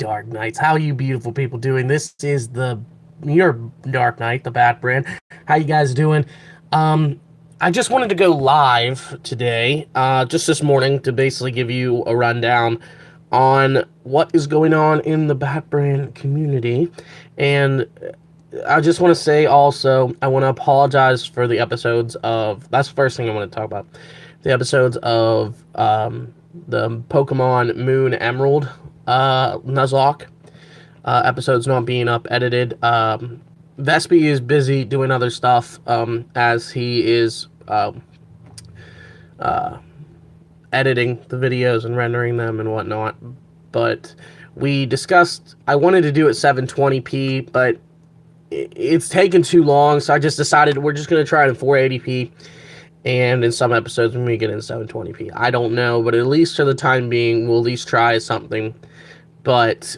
Dark Knights. How you beautiful people doing? This is your Dark Knight, the Bat Brand. How you guys doing? I just wanted to go live today, just this morning, to basically give you a rundown on what is going on in the Bat Brand community. And I just want to say also, I want to apologize for the episodes of, that's the first thing I want to talk about, the episodes of the Pokemon Moon Emerald Nuzlocke episodes not being up edited. Vespi is busy doing other stuff as he is editing the videos and rendering them and whatnot. But we discussed, I wanted to do it 720p, but it's taken too long, so I just decided we're just going to try it in 480p. And in some episodes, we may get in 720p. I don't know, but at least for the time being, we'll at least try something. But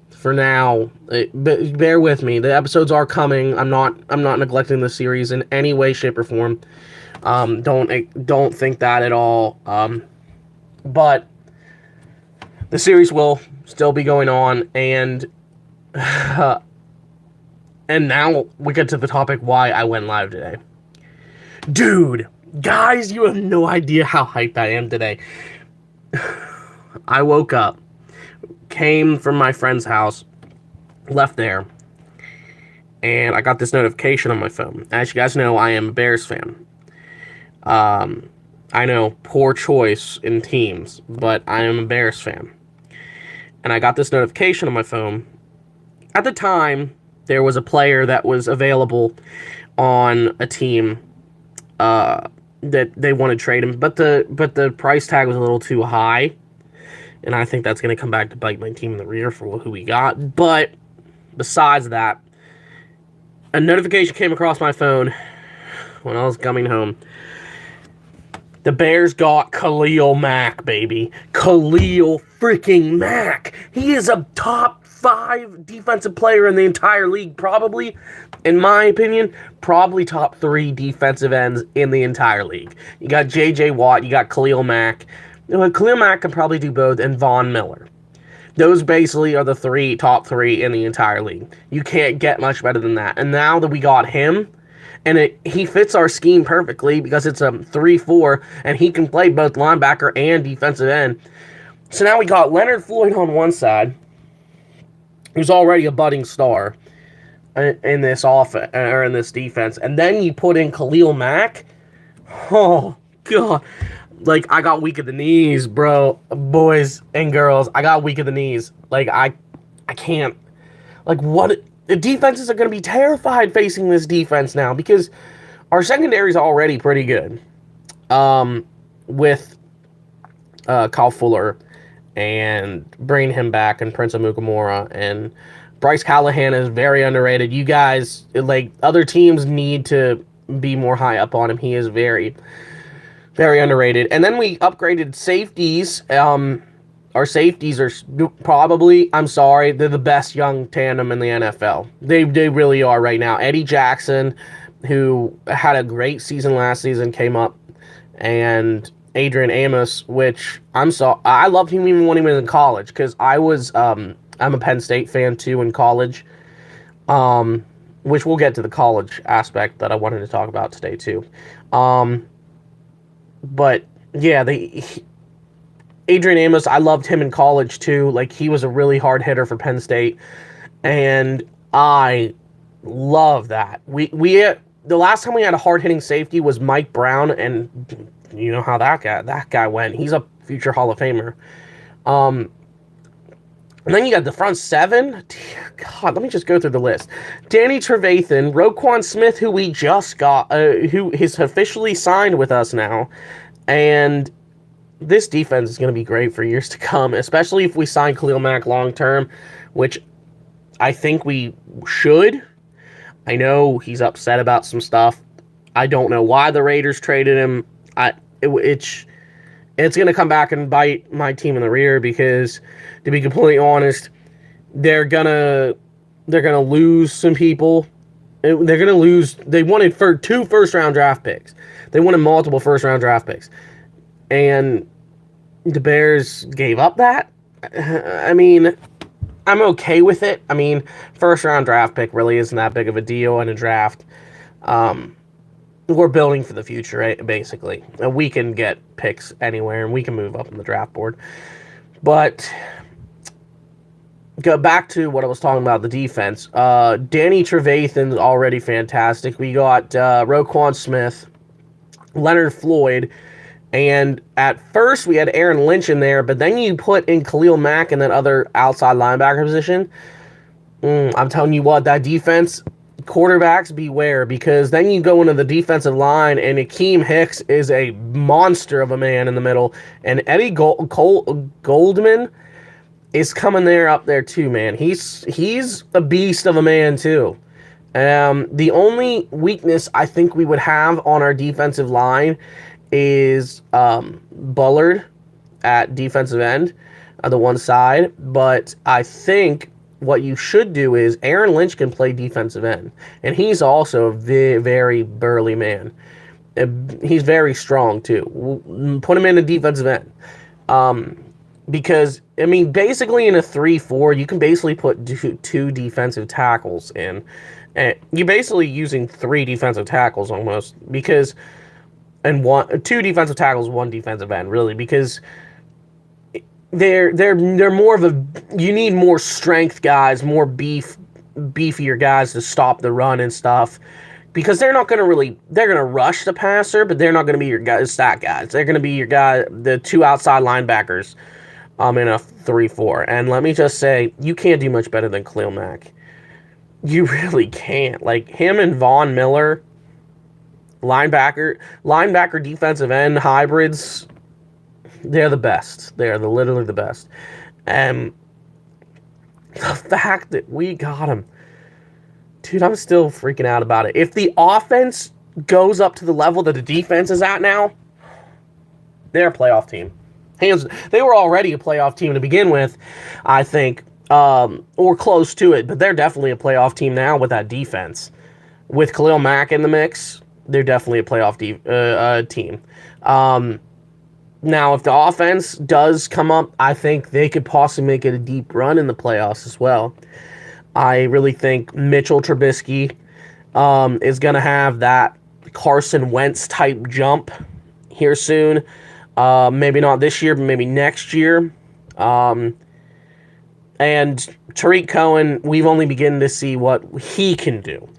for now, bear with me. The episodes are coming. I'm not neglecting the series in any way, shape, or form. Don't think that at all. But the series will still be going on, and and now we get to the topic why I went live today. Dude, guys, you have no idea how hyped I am today. I woke up, came from my friend's house, left there, and I got this notification on my phone. As you guys know, I am a Bears fan. I know, poor choice in teams, but I am a Bears fan. And I got this notification on my phone. At the time, there was a player that was available on a team that they want to trade him, but the price tag was a little too high, and I think that's going to come back to bite my team in the rear for who we got. But besides that, a notification came across my phone when I was coming home. The Bears got Khalil Mack, baby. Khalil freaking Mack. He is a top 5 defensive player in the entire league, probably, in my opinion, probably top 3 defensive ends in the entire league. You got J.J. Watt, you got Khalil Mack. Khalil Mack can probably do both, and Von Miller. Those basically are the top 3 in the entire league. You can't get much better than that. And now that we got him, and he fits our scheme perfectly because it's a 3-4, and he can play both linebacker and defensive end. So now we got Leonard Floyd on one side, who's already a budding star in this offense or in this defense, and then you put in Khalil Mack. Oh god, like I got weak at the knees, bro. Boys and girls, I got weak at the knees. Like I can't. Like what? The defenses are going to be terrified facing this defense now because our secondary is already pretty good. With Kyle Fuller and bringing him back, and Prince Amukamara, and Bryce Callahan is very underrated. You guys, like, other teams need to be more high up on him. He is very, very underrated. And then we upgraded safeties. Our safeties are probably, I'm sorry, they're the best young tandem in the NFL. They really are right now. Eddie Jackson, who had a great season last season, came up, and Adrian Amos, which I loved him even when he was in college, because I'm a Penn State fan too in college, which we'll get to the college aspect that I wanted to talk about today too. But yeah, Adrian Amos, I loved him in college too. Like, he was a really hard hitter for Penn State, and I love that. We the last time we had a hard hitting safety was Mike Brown, and you know how that guy went. He's a future Hall of Famer. And then you got the front 7. Dear God, let me just go through the list. Danny Trevathan, Roquan Smith, who we just got, who is officially signed with us now, and this defense is going to be great for years to come, especially if we sign Khalil Mack long term, which I think we should. I know he's upset about some stuff. I don't know why the Raiders traded him. It's going to come back and bite my team in the rear because, to be completely honest, they're gonna lose some people. They're going to lose. They wanted 2 first-round draft picks. They wanted multiple first-round draft picks. And the Bears gave up that. I mean, I'm okay with it. I mean, first round draft pick really isn't that big of a deal in a draft. Um, we're building for the future, right, basically. And we can get picks anywhere, and we can move up in the draft board. But go back to what I was talking about, the defense. Danny Trevathan's already fantastic. We got Roquan Smith, Leonard Floyd, and at first we had Aaron Lynch in there, but then you put in Khalil Mack in that other outside linebacker position. I'm telling you what, that defense, quarterbacks beware, because then you go into the defensive line, and Akeem Hicks is a monster of a man in the middle, and Eddie Goldman is coming there up there too, man. He's a beast of a man too. The only weakness I think we would have on our defensive line is Bullard at defensive end, the one side. But I think what you should do is Aaron Lynch can play defensive end, and he's also a very, very burly man. He's very strong too. Put him in a defensive end. Because, I mean, basically in a 3-4, you can basically put two defensive tackles in. And you're basically using 3 defensive tackles almost, because, and 2 defensive tackles, 1 defensive end, really, because they're more of a, you need more strength guys, more beefier guys to stop the run and stuff. Because they're not going to really, they're going to rush the passer, but they're not going to be your guys, stat guys. They're going to be your guy, the 2 outside linebackers in a 3-4. And let me just say, you can't do much better than Khalil Mack. You really can't. Like, him and Von Miller, linebacker, defensive end hybrids, they're the best. They're literally the best. And the fact that we got him, dude, I'm still freaking out about it. If the offense goes up to the level that the defense is at now, they're a playoff team. They were already a playoff team to begin with, I think, or close to it, but they're definitely a playoff team now with that defense. With Khalil Mack in the mix, they're definitely a playoff team. Now, if the offense does come up, I think they could possibly make it a deep run in the playoffs as well. I really think Mitchell Trubisky is going to have that Carson Wentz type jump here soon. Maybe not this year, but maybe next year. And Tariq Cohen, we've only begun to see what he can do.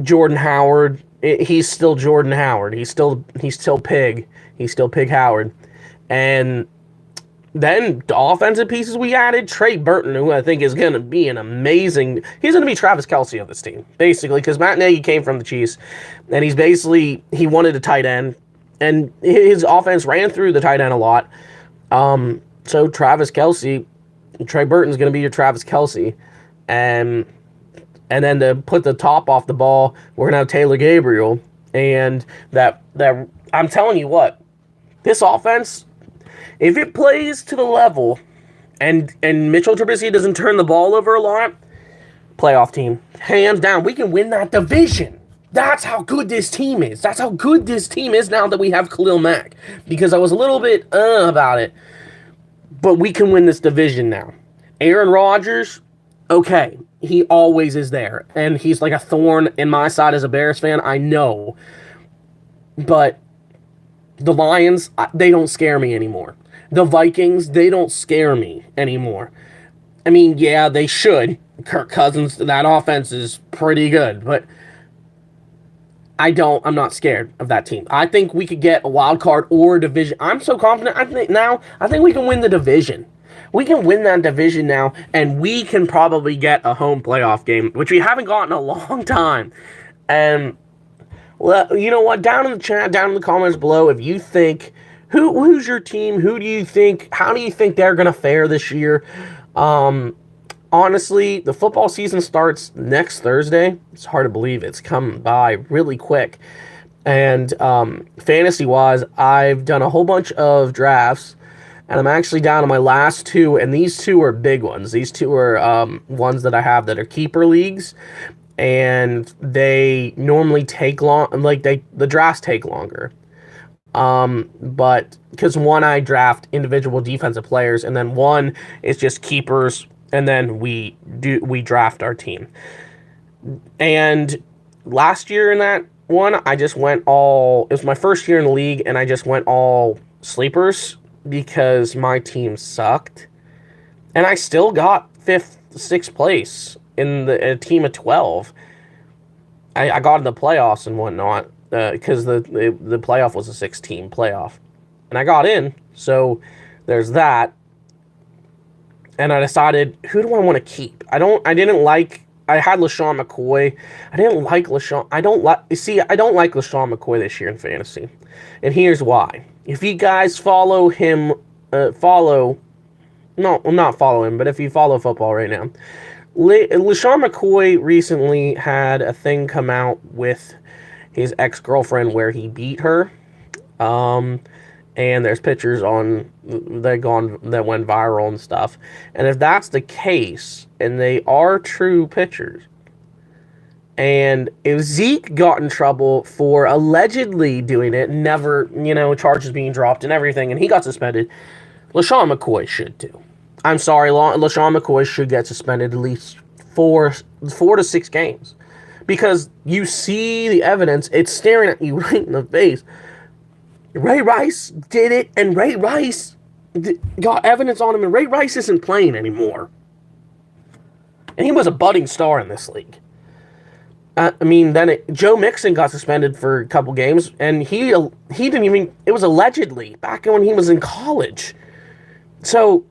Jordan Howard, he's still Jordan Howard. He's still Pig. He's still Pig Howard. And then the offensive pieces we added, Trey Burton, who I think is going to be an amazing... He's going to be Travis Kelce of this team, basically, because Matt Nagy came from the Chiefs, and he wanted a tight end. And his offense ran through the tight end a lot. So Travis Kelce, Trey Burton's going to be your Travis Kelce. And then to put the top off the ball, we're going to have Taylor Gabriel. And that I'm telling you what, this offense, if it plays to the level and Mitchell Trubisky doesn't turn the ball over a lot, playoff team. Hands down, we can win that division. That's how good this team is. That's how good this team is now that we have Khalil Mack. Because I was a little bit about it. But we can win this division now. Aaron Rodgers, okay, he always is there. And he's like a thorn in my side as a Bears fan, I know. But the Lions, they don't scare me anymore. The Vikings, they don't scare me anymore. I mean, yeah, they should. Kirk Cousins, that offense is pretty good. But I'm not scared of that team. I think we could get a wild card or a division. I'm so confident. I think we can win the division. We can win that division now, and we can probably get a home playoff game, which we haven't gotten in a long time. And, well, you know what? Down in the chat, down in the comments below, if you think, who's your team? How do you think they're going to fare this year? Honestly, the football season starts next Thursday. It's hard to believe it's come by really quick. And fantasy-wise, I've done a whole bunch of drafts, and I'm actually down to my last 2, and these 2 are big ones. These 2 are ones that I have that are keeper leagues, and they normally take long. Like the drafts take longer. But because one, I draft individual defensive players, and then one is just keepers, and then we draft our team. And last year in that one, I just went all. It was my first year in the league, and I just went all sleepers because my team sucked, and I still got fifth, sixth place in a team of 12. I got in the playoffs and whatnot because the playoff was a 6-team playoff, and I got in. So there's that. And I decided, who do I want to keep? I didn't like. I had LaShawn McCoy. I didn't like LaShawn. I don't like. See, I don't like LaShawn McCoy this year in fantasy, and here's why. If you guys follow him, no, well, not follow him, but if you follow football right now, LaShawn McCoy recently had a thing come out with his ex-girlfriend where he beat her. And there's pictures on that went viral and stuff. And if that's the case, and they are true pictures, and if Zeke got in trouble for allegedly doing it, never, charges being dropped and everything, and he got suspended, LaShawn McCoy should too. I'm sorry, LaShawn McCoy should get suspended at least 4 to 6 games. Because you see the evidence, it's staring at you right in the face. Ray Rice did it, and Ray Rice got evidence on him, and Ray Rice isn't playing anymore. And he was a budding star in this league. Joe Mixon got suspended for a couple games, and he didn't even, it was allegedly, back when he was in college. So,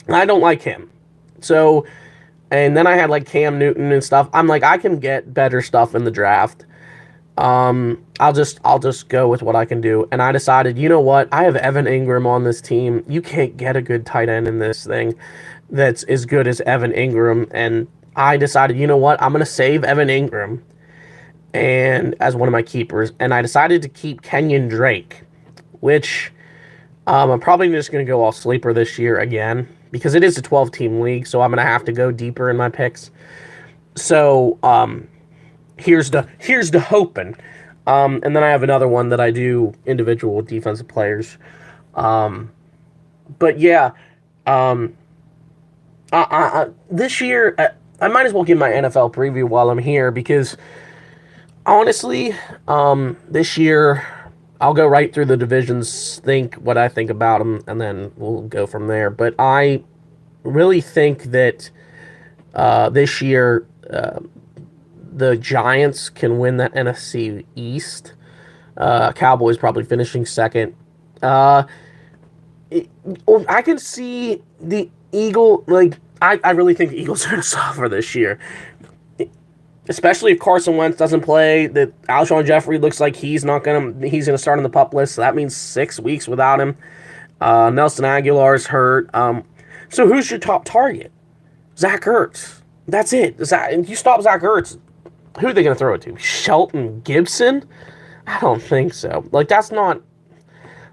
I don't like him. So, and then I had like Cam Newton and stuff. I'm like, I can get better stuff in the draft. I'll just go with what I can do. And I decided, you know what? I have Evan Ingram on this team. You can't get a good tight end in this thing that's as good as Evan Ingram. And I decided, you know what? I'm going to save Evan Ingram and as one of my keepers. And I decided to keep Kenyon Drake, which I'm probably just going to go all sleeper this year again because it is a 12-team league. So I'm going to have to go deeper in my picks. So, here's the hoping. And then I have another one that I do individual defensive players. But yeah, this year, I might as well give my NFL preview while I'm here because honestly, this year I'll go right through the divisions, think what I think about them, and then we'll go from there. But I really think that this year, the Giants can win that NFC East. Cowboys probably finishing second. I can see the Eagles. I really think the Eagles are going to suffer this year, especially if Carson Wentz doesn't play. That Alshon Jeffrey looks like he's going to start on the PUP list. So that means 6 weeks without him. Nelson Aguilar's hurt. So who's your top target? Zach Ertz. That's it. You stop Zach Ertz. Who are they going to throw it to? Shelton Gibson? I don't think so. That's not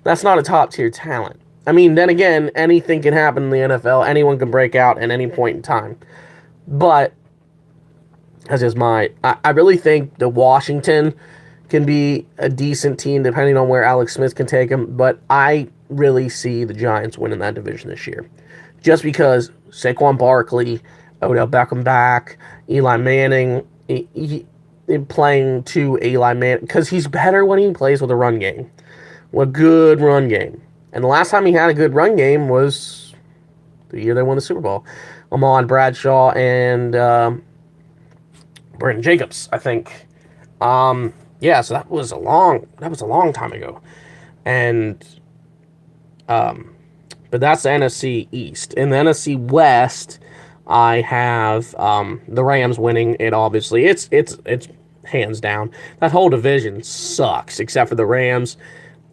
a top-tier talent. I mean, then again, anything can happen in the NFL. Anyone can break out at any point in time. But, that's just I really think that Washington can be a decent team depending on where Alex Smith can take them. But I really see the Giants winning that division this year. Just because Saquon Barkley, Odell Beckham back, Eli Manning, he playing to Eli Manning because he's better when he plays with a run game, with a good run game. And the last time he had a good run game was the year they won the Super Bowl. Ahmad Bradshaw and Brandon Jacobs, I think. So that was a long time ago, and but that's the NFC East. In the NFC West, I have the Rams winning it. Obviously, it's hands down. That whole division sucks except for the Rams,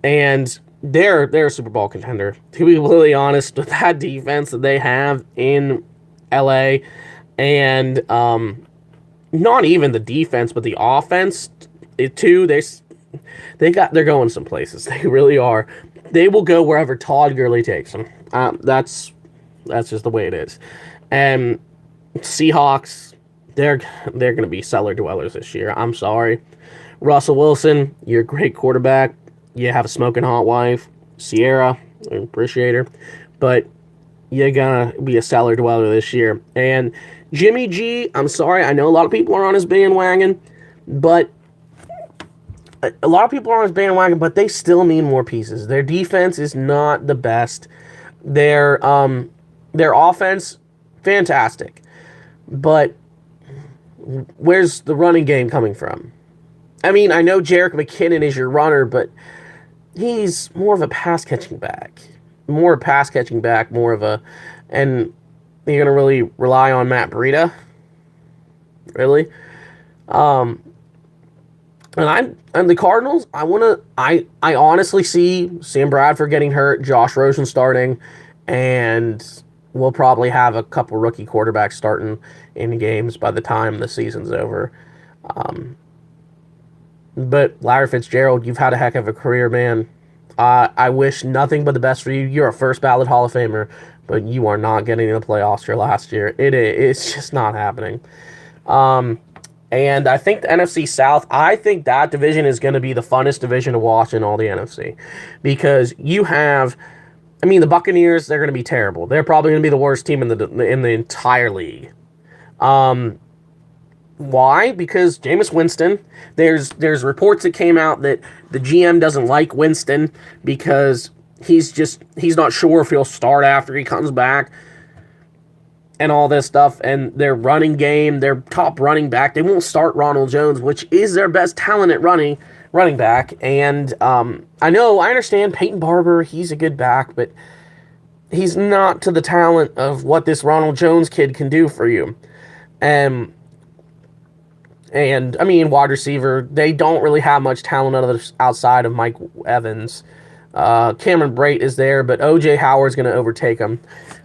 and they're a Super Bowl contender. To be really honest, with that defense that they have in LA, and not even the defense, but the offense too. They're going some places. They really are. They will go wherever Todd Gurley takes them. That's just the way it is. And Seahawks, they're going to be cellar dwellers this year. I'm sorry. Russell Wilson, you're a great quarterback. You have a smoking hot wife, Sierra. I appreciate her, but you're gonna be a cellar dweller this year. And Jimmy G, I'm sorry, I know a lot of people are on his bandwagon, but a lot of people are on his bandwagon, but they still need more pieces. Their defense is not the best. Their offense, fantastic, but where's the running game coming from? I mean, I know Jerick McKinnon is your runner, but he's more of a pass catching back. More of a, and you're gonna really rely on Matt Breida, really? Um, and the Cardinals, I honestly see Sam Bradford getting hurt, Josh Rosen starting, and we'll probably have a couple rookie quarterbacks starting in games by the time the season's over. Um, but Larry Fitzgerald, you've had a heck of a career, man. I wish nothing but the best for you. You're a first ballot Hall of Famer, but you are not getting in the playoffs your last year. It's just not happening. And I think the NFC South, I think that division is going to be the funnest division to watch in all the NFC. Because you have, I mean, the Buccaneers, they're going to be terrible. They're probably going to be the worst team in the entire league. Why? Because Jameis Winston, there's reports that came out that the GM doesn't like Winston because he's not sure if he'll start after he comes back and all this stuff. And their running game, their top running back, they won't start Ronald Jones, which is their best talent at running back. And I understand Peyton Barber, he's a good back, but he's not to the talent of what this Ronald Jones kid can do for you. And I mean, wide receiver, they don't really have much talent outside of Mike Evans. Cameron Brate is there, but O.J. Howard's going to overtake him.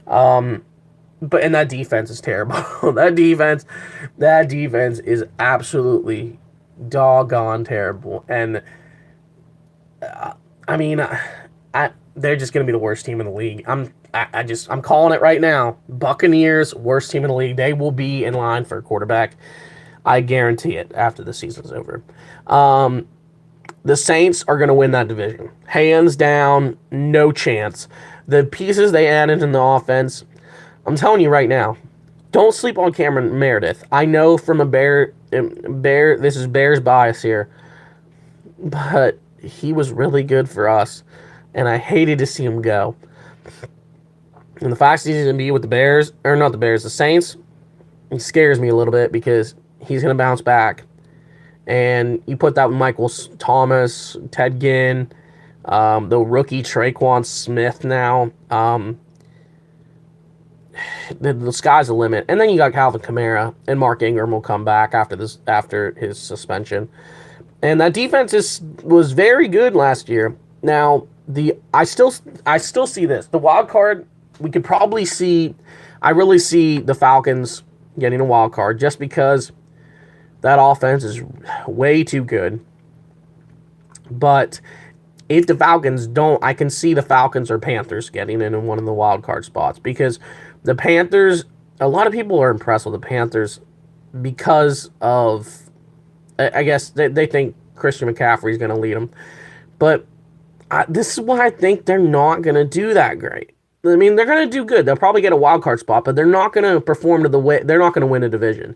And that defense is terrible. that defense is absolutely doggone terrible. And I mean, they're just going to be the worst team in the league. I'm calling it right now. Buccaneers, worst team in the league. They will be in line for a quarterback. I guarantee it after the season's over. The Saints are going to win that division. Hands down, no chance. The pieces they added in the offense, I'm telling you right now, don't sleep on Cameron Meredith. I know from a Bear, this is Bears bias here, but he was really good for us, and I hated to see him go. And the fact that he's going to be with the Saints, it scares me a little bit because he's going to bounce back. And you put that with Michael Thomas, Ted Ginn, the rookie Traquan Smith now. The sky's the limit. And then you got Calvin Kamara, and Mark Ingram will come back after his suspension. And that defense was very good last year. Now, I still see this. The wild card, we could probably see, I really see the Falcons getting a wild card just because that offense is way too good. But if the Falcons don't, I can see the Falcons or Panthers getting in one of the wild card spots because the Panthers, a lot of people are impressed with the Panthers because of, I guess, they think Christian McCaffrey is going to lead them. But this is why I think they're not going to do that great. I mean, they're going to do good. They'll probably get a wild card spot, but they're not going to perform to the way, they're not going to win a division.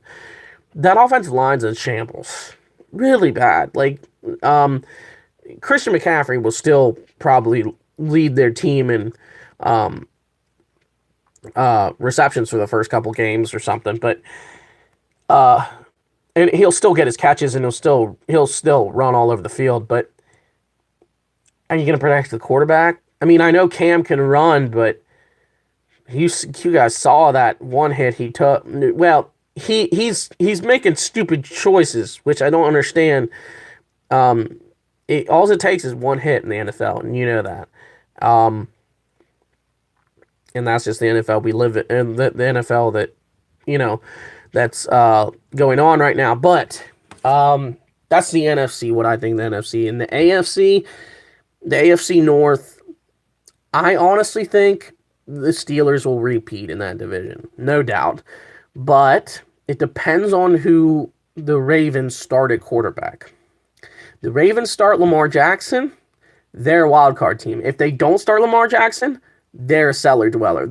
That offensive line's in shambles. Really bad. Like, Christian McCaffrey will still probably lead their team in receptions for the first couple games or something, but and he'll still get his catches and he'll still run all over the field, but are you going to protect the quarterback? I mean, I know Cam can run, but you guys saw that one hit he took. Well, he's making stupid choices, which I don't understand. All it takes is one hit in the NFL, and you know that. And that's just the NFL we live in, the NFL that, that's going on right now. But that's the NFC, what I think the NFC. And the AFC North, I honestly think the Steelers will repeat in that division, no doubt. But it depends on who the Ravens start at quarterback. The Ravens start Lamar Jackson, they're a wild card team. If they don't start Lamar Jackson, they're a cellar dweller.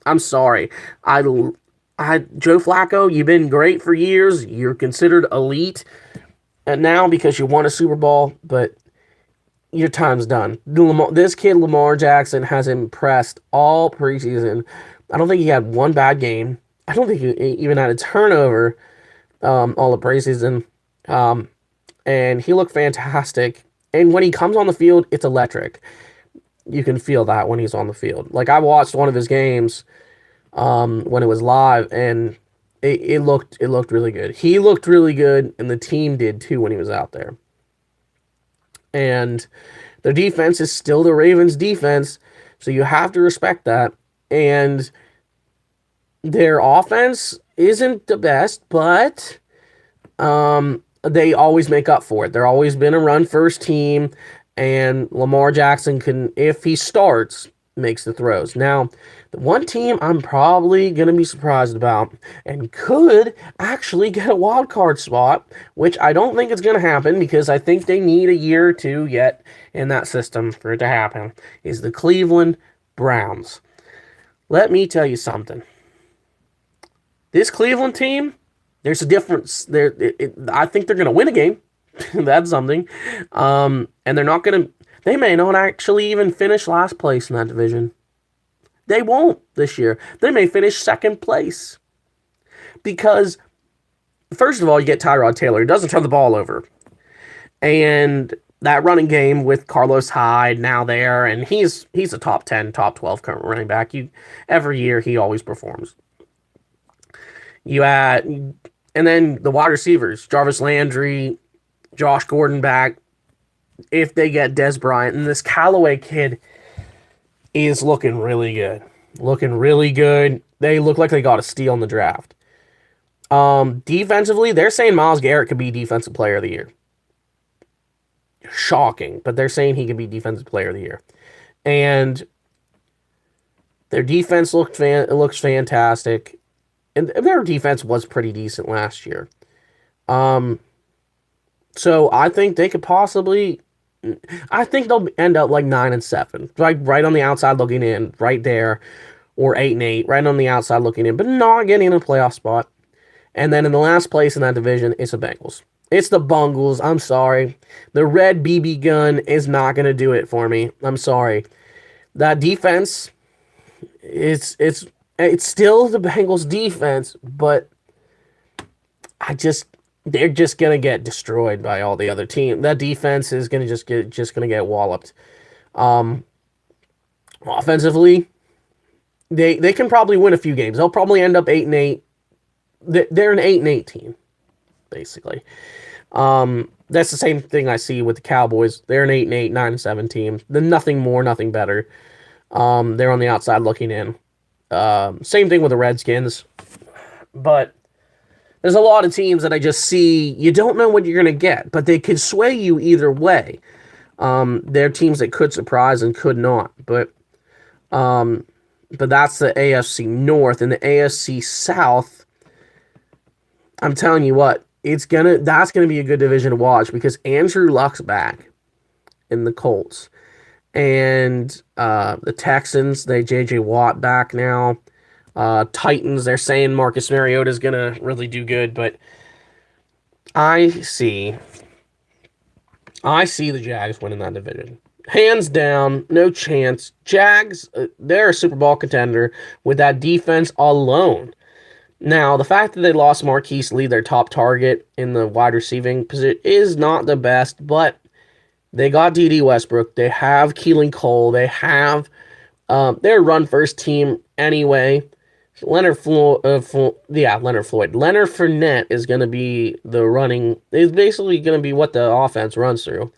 I'm sorry. I, Joe Flacco, you've been great for years. You're considered elite, and now because you won a Super Bowl, but your time's done. This kid, Lamar Jackson, has impressed all preseason. I don't think he had one bad game. I don't think he even had a turnover all the preseason. And he looked fantastic. And when he comes on the field, it's electric. You can feel that when he's on the field. Like, I watched one of his games when it was live, and it looked really good. He looked really good, and the team did too when he was out there. And their defense is still the Ravens' defense, so you have to respect that. And their offense isn't the best, but they always make up for it. They're always been a run-first team, and Lamar Jackson can, if he starts, makes the throws. Now, the one team I'm probably going to be surprised about and could actually get a wild card spot, which I don't think it's going to happen because I think they need a year or two yet in that system for it to happen, is the Cleveland Browns. Let me tell you something. This Cleveland team, there's a difference. I think they're going to win a game. That's something. And they're not going to... They may not actually even finish last place in that division. They won't this year. They may finish second place. Because, first of all, you get Tyrod Taylor. He doesn't turn the ball over. And that running game with Carlos Hyde now there, and he's a top 10, top 12 current running back. Every year, he always performs. And then the wide receivers, Jarvis Landry, Josh Gordon back. If they get Dez Bryant, and this Callaway kid is looking really good. They look like they got a steal in the draft. Defensively, they're saying Myles Garrett could be Defensive Player of the Year. Shocking, but they're saying he could be Defensive Player of the Year. And their defense looks fantastic. And their defense was pretty decent last year. So I think they could possibly... I think they'll end up like 9-7, like right on the outside looking in, right there, or 8-8, right on the outside looking in, but not getting in a playoff spot. And then in the last place in that division, it's the Bengals. It's the Bungles. I'm sorry. The red BB gun is not going to do it for me. I'm sorry. That defense, it's still the Bengals defense, but they're just gonna get destroyed by all the other teams. That defense is gonna just gonna get walloped. Offensively, they can probably win a few games. They'll probably end up 8-8. They're an 8-8 team, basically. That's the same thing I see with the Cowboys. They're an 8-8, 9-7 team. They're nothing more, nothing better. They're on the outside looking in. Same thing with the Redskins, but there's a lot of teams that I just see, you don't know what you're going to get, but they could sway you either way. They're teams that could surprise and could not, but that's the AFC North. And the AFC South, I'm telling you what, that's gonna be a good division to watch because Andrew Luck's back in the Colts. And the Texans, J.J. Watt back now. Titans, they're saying Marcus Mariota is going to really do good, but I see the Jags winning that division. Hands down, no chance. Jags, they're a Super Bowl contender with that defense alone. Now, the fact that they lost Marquise Lee, their top target in the wide receiving position, is not the best, but they got D.D. Westbrook. They have Keelan Cole. They have their run-first team anyway. Leonard Floyd. Leonard Fournette is going to be is basically going to be what the offense runs through.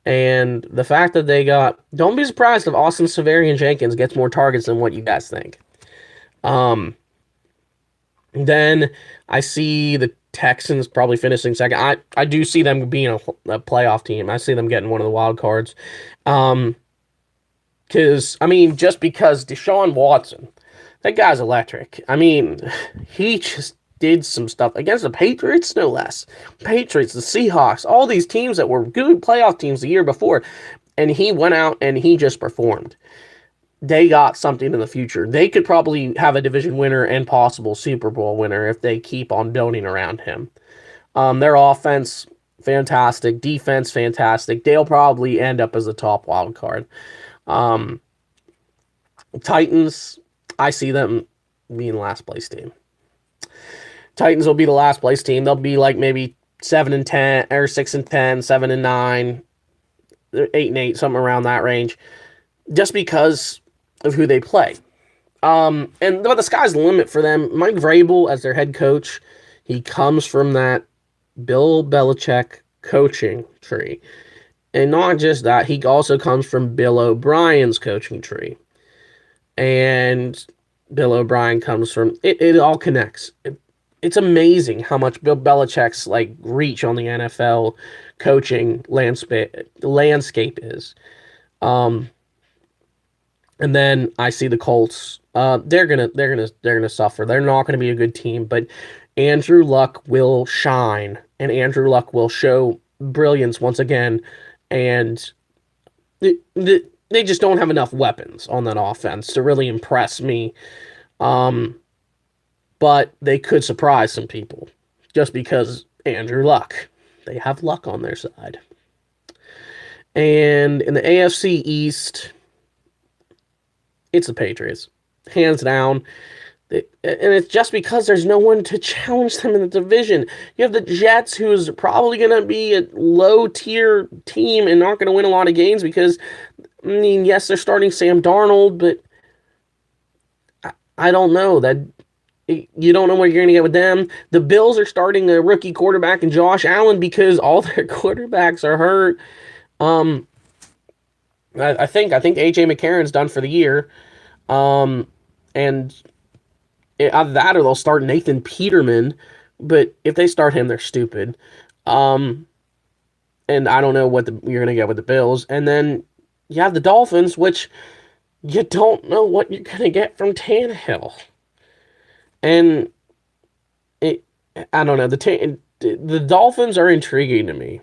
And the fact that don't be surprised if Austin Seferian-Jenkins gets more targets than what you guys think. Then I see the Texans probably finishing second. I do see them being a playoff team. I see them getting one of the wild cards. Just because Deshaun Watson, that guy's electric. He just did some stuff against the Patriots, no less. Patriots, the Seahawks, all these teams that were good playoff teams the year before. And he went out and he just performed. They got something in the future. They could probably have a division winner and possible Super Bowl winner if they keep on building around him. Their offense, fantastic. Defense, fantastic. They'll probably end up as a top wild card. Um, Titans, I see them being last place team. Titans will be the last place team. They'll be like maybe 7-10 or 6-10, 7-9, 8-8, something around that range, just because of who they play. But the sky's the limit for them. Mike Vrabel as their head coach, he comes from that Bill Belichick coaching tree. And not just that, he also comes from Bill O'Brien's coaching tree. And Bill O'Brien comes from it all connects. It's amazing how much Bill Belichick's like reach on the NFL coaching landscape is. And then I see the Colts. They're gonna suffer. They're not gonna be a good team, but Andrew Luck will shine, and Andrew Luck will show brilliance once again. And they just don't have enough weapons on that offense to really impress me. But they could surprise some people just because Andrew Luck. They have luck on their side. And in the AFC East, it's the Patriots. Hands down. And it's just because there's no one to challenge them in the division. You have the Jets, who's probably going to be a low-tier team and not going to win a lot of games because, I mean, yes, they're starting Sam Darnold, but I don't know. You don't know what you're going to get with them. The Bills are starting a rookie quarterback in Josh Allen because all their quarterbacks are hurt. I think A.J. McCarron's done for the year. And either that or they'll start Nathan Peterman. But if they start him, they're stupid. And I don't know what you're going to get with the Bills. And then you have the Dolphins, which you don't know what you're going to get from Tannehill. And I don't know. The Dolphins are intriguing to me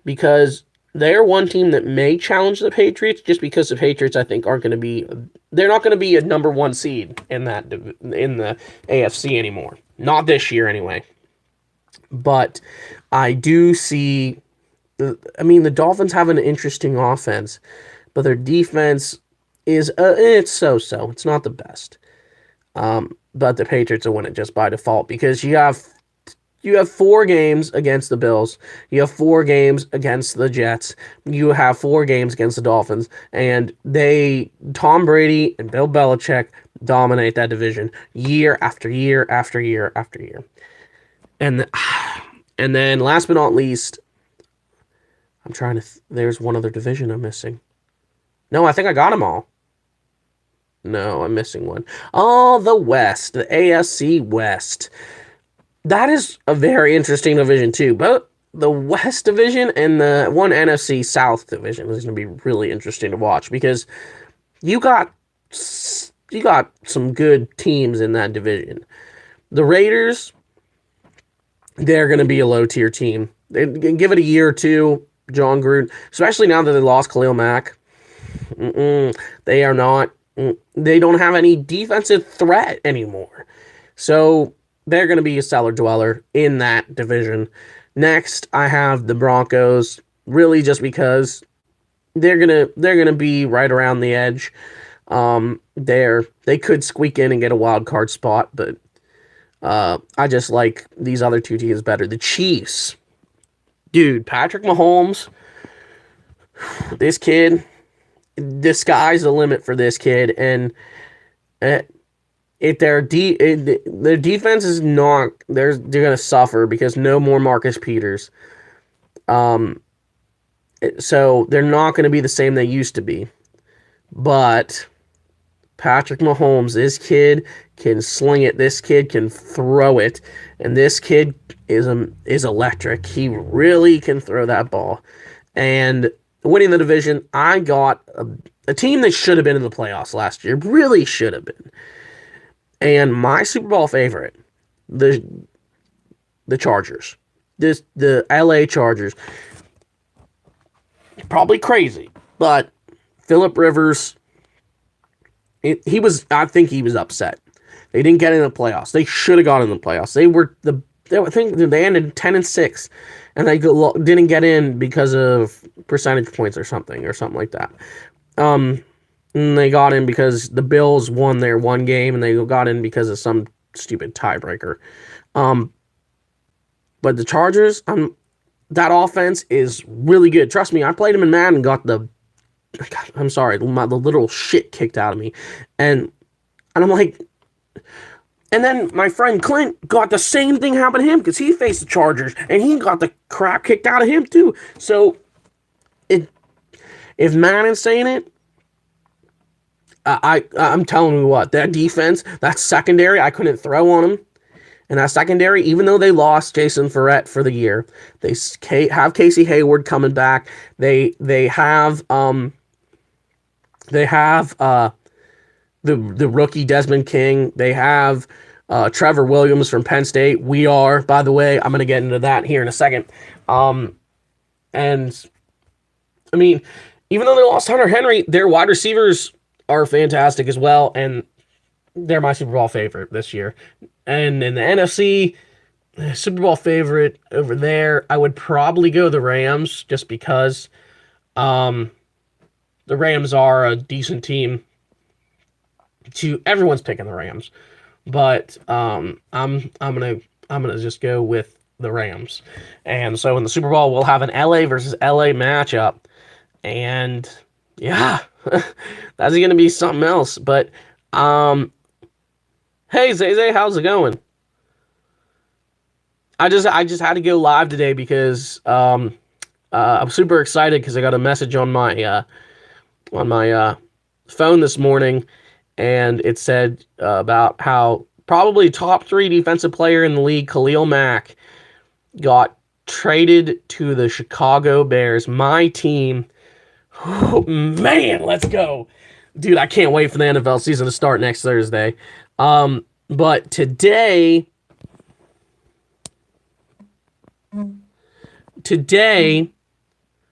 because they're one team that may challenge the Patriots just because the Patriots, I think, they're not going to be a number one seed in the AFC anymore. Not this year anyway. But I do see, the Dolphins have an interesting offense, but their defense is, it's so-so. It's not the best. But the Patriots will win it just by default because you have 4 games against the Bills. You have 4 games against the Jets. You have 4 games against the Dolphins. And Tom Brady and Bill Belichick dominate that division year after year after year after year. And then last but not least, I'm trying to... there's one other division I'm missing. No, I think I got them all. No, I'm missing one. Oh, the West. The AFC West. That is a very interesting division, too. But the West Division and the one NFC South Division is going to be really interesting to watch because you got some good teams in that division. The Raiders, they're going to be a low-tier team. They give it a year or two, John Gruden, especially now that they lost Khalil Mack. They are not... they don't have any defensive threat anymore. So they're going to be a cellar dweller in that division. Next, I have the Broncos, really just because they're gonna be right around the edge. They could squeak in and get a wild card spot, but I just like these other 2 teams better. The Chiefs, dude, Patrick Mahomes, this kid, the sky's the limit for this kid, and their defense is not, they're gonna suffer because no more Marcus Peters. So they're not gonna be the same they used to be. But Patrick Mahomes, this kid can sling it. This kid can throw it, and this kid is electric. He really can throw that ball. And winning the division, I got a team that should have been in the playoffs last year. Really should have been. And my Super Bowl favorite, the Chargers. The LA Chargers. Probably crazy, but Philip Rivers, I think he was upset. They didn't get in the playoffs. They should have got in the playoffs. I think they ended 10-6, and they didn't get in because of percentage points or something like that. And they got in because the Bills won their one game, and they got in because of some stupid tiebreaker. But the Chargers, that offense is really good. Trust me, I played them in Madden and got the little shit kicked out of me, and I'm like. And then my friend Clint got the same thing happen to him because he faced the Chargers and he got the crap kicked out of him too. So, if Madden's saying it, I'm telling you what, that defense, that secondary, I couldn't throw on them. And that secondary, even though they lost Jason Verrett for the year, they have Casey Hayward coming back. They have the rookie Desmond King. They have Trevor Williams from Penn State. By the way, I'm going to get into that here in a second. And I mean, even though they lost Hunter Henry, their wide receivers are fantastic as well, and they're my Super Bowl favorite this year. And in the NFC, Super Bowl favorite over there, I would probably go the Rams just because the Rams are a decent team. Everyone's picking the Rams, but I'm gonna just go with the Rams. And so in the Super Bowl, we'll have an LA versus LA matchup, and yeah, that's gonna be something else. But hey Zay, how's it going? I just had to go live today because I'm super excited because I got a message on my phone this morning. And it said about how probably top 3 defensive player in the league, Khalil Mack, got traded to the Chicago Bears, my team. Oh, man, let's go. Dude, I can't wait for the NFL season to start next Thursday. But today,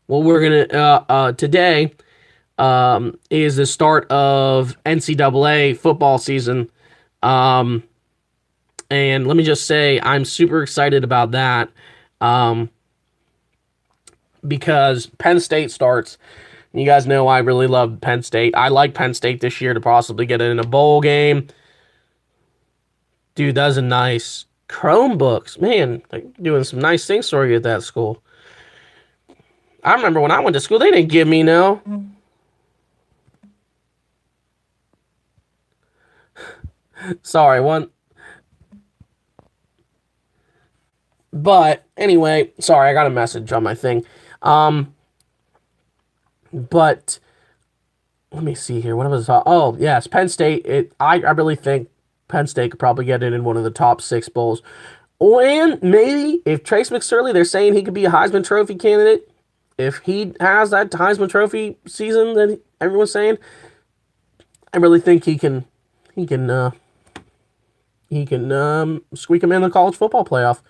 well, we're going to, today, is the start of NCAA football season. And let me just say, I'm super excited about that. Because Penn State starts. You guys know I really love Penn State. I like Penn State this year to possibly get in a bowl game. Dude, that's a nice Chromebooks. Man, they're doing some nice things for you at that school. I remember when I went to school, they didn't give me no. Sorry, one. But anyway, sorry, I got a message on my thing. But let me see here. What was oh yes, Penn State. I really think Penn State could probably get it in one of the top 6 bowls. And maybe if Trace McSorley, they're saying he could be a Heisman Trophy candidate. If he has that Heisman Trophy season that everyone's saying, I really think he can squeak him in the college football playoff.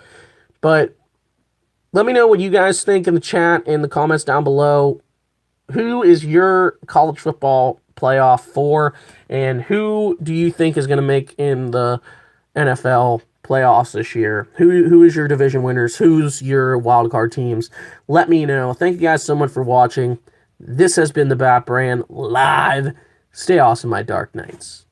But let me know what you guys think in the chat, in the comments down below. Who is your college football playoff for, and who do you think is going to make in the NFL playoffs this year? Who is your division winners? Who's your wild card teams? Let me know. Thank you guys so much for watching. This has been the Bat Brand live. Stay awesome, my Dark Knights.